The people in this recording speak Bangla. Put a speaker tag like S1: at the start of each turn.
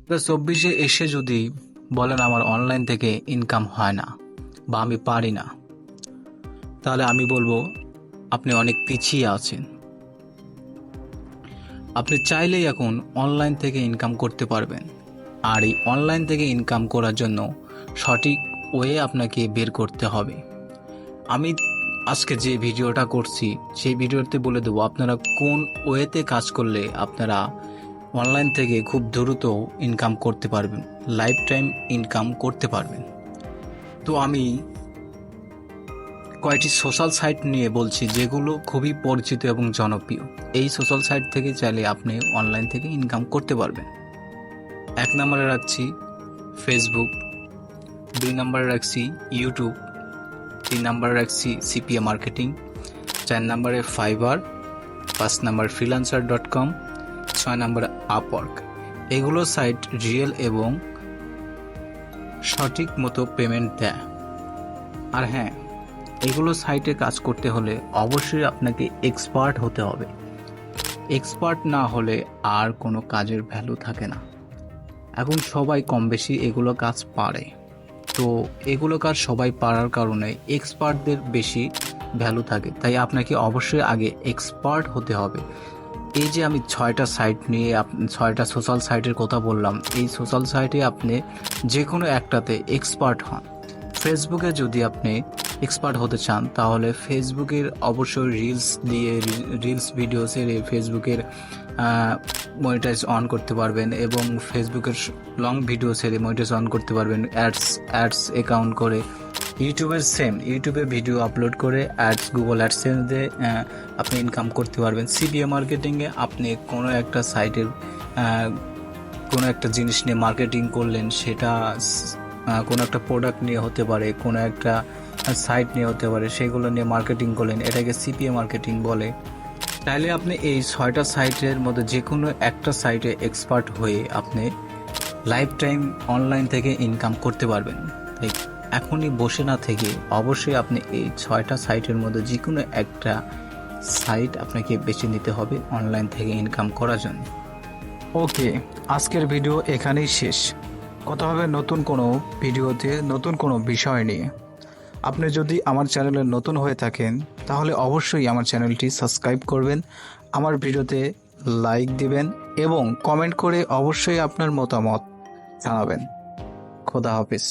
S1: 2024 এসে যদি বলেন আমার অনলাইন থেকে ইনকাম হয় না বা আমি পারি না, তাহলে আমি বলবো আপনি অনেক পিছিয়ে আছেন। আপনি চাইলেই এখন অনলাইন থেকে ইনকাম করতে পারবেন। আর এই অনলাইন থেকে ইনকাম করার জন্য সঠিক ওয়ে আপনাকে বের করতে হবে। আমি আজকে যে ভিডিওটা করছি সেই ভিডিওতে বলে দেবো আপনারা কোন ওয়েতে কাজ করলে আপনারা অনলাইন থেকে খুব দ্রুত ইনকাম করতে পারবেন, লাইফ টাইম ইনকাম করতে পারবেন। তো আমি কয়েকটি সোশ্যাল সাইট নিয়ে বলছি যেগুলো খুবই পরিচিত এবং জনপ্রিয়। এই সোশ্যাল সাইট থেকে চাইলে আপনি অনলাইন থেকে ইনকাম করতে পারবেন। 1 নম্বরে রাখছি ফেসবুক, 2 নম্বরে রাখছি ইউটিউব, 3 নম্বরে রাখছি সিপিএ মার্কেটিং, 4 নম্বরে ফাইবার, 5 নম্বর freelancer.com, 6 নম্বরে আপওয়ার্ক। এগুলো সাইট রিয়েল এবং সঠিক মতো পেমেন্ট দেয়। আর হ্যাঁ, এগুলো সাইটে কাজ করতে হলে অবশ্যই আপনাকে এক্সপার্ট হতে হবে। এক্সপার্ট না হলে আর কোনো কাজের ভ্যালু থাকে না। এখন সবাই কম বেশি এগুলো কাজ পারে, তো এগুলো কাজ সবাই পারার কারণে এক্সপার্টদের বেশি ভ্যালু থাকে। তাই আপনাকে অবশ্যই আগে এক্সপার্ট হতে হবে। এই যে আমি 6টা সাইট নিয়ে 6টা সোশ্যাল সাইটের কথা বললাম, এই সোশ্যাল সাইটে আপনি যে কোনো একটাতে এক্সপার্ট হন। ফেসবুকে যদি আপনি এক্সপার্ট হতে চান তাহলে ফেসবুকের অবশ্যই রিলস ভিডিও ছেড়ে ফেসবুকের মনিটাইজ অন করতে পারবেন এবং ফেসবুকের লং ভিডিও ছেড়ে মনিটাইজ অন করতে পারবেন অ্যাডস অ্যাকাউন্ট করে। ইউটিউবে ভিডিও আপলোড করে গুগল অ্যাডসেন্স দিয়ে আপনি ইনকাম করতে পারবেন। সিপিএ মার্কেটিংয়ে আপনি কোনো একটা সাইটের কোনো একটা জিনিস নিয়ে মার্কেটিং করলেন, সেটা কোনো একটা প্রোডাক্ট নিয়ে হতে পারে, কোনো একটা সাইট নিয়ে হতে পারে, সেগুলো নিয়ে মার্কেটিং করলেন, এটাকে সিপিএ মার্কেটিং বলে। তাইলে আপনি এই 6টা সাইটের মধ্যে যে কোনো একটা সাইটে এক্সপার্ট হয়ে আপনি লাইফ টাইম অনলাইন থেকে ইনকাম করতে পারবেন। তাই এখনই বসে না থেকে অবশ্যই আপনি এই 6টা সাইটের মধ্যে যে কোনো একটা সাইট আপনাকে বেছে নিতে হবে অনলাইন থেকে ইনকাম করার জন্য। ওকে, আজকের ভিডিও এখানেই শেষ। কথা হবে নতুন কোনো ভিডিওতে নতুন কোনো বিষয় নিয়ে। আপনি যদি আমার চ্যানেলে নতুন হয়ে থাকেন তাহলে অবশ্যই আমার চ্যানেলটি সাবস্ক্রাইব করবেন, আমার ভিডিওতে লাইক দিবেন এবং কমেন্ট করে অবশ্যই আপনার মতামত জানাবেন। খোদা হাফেজ।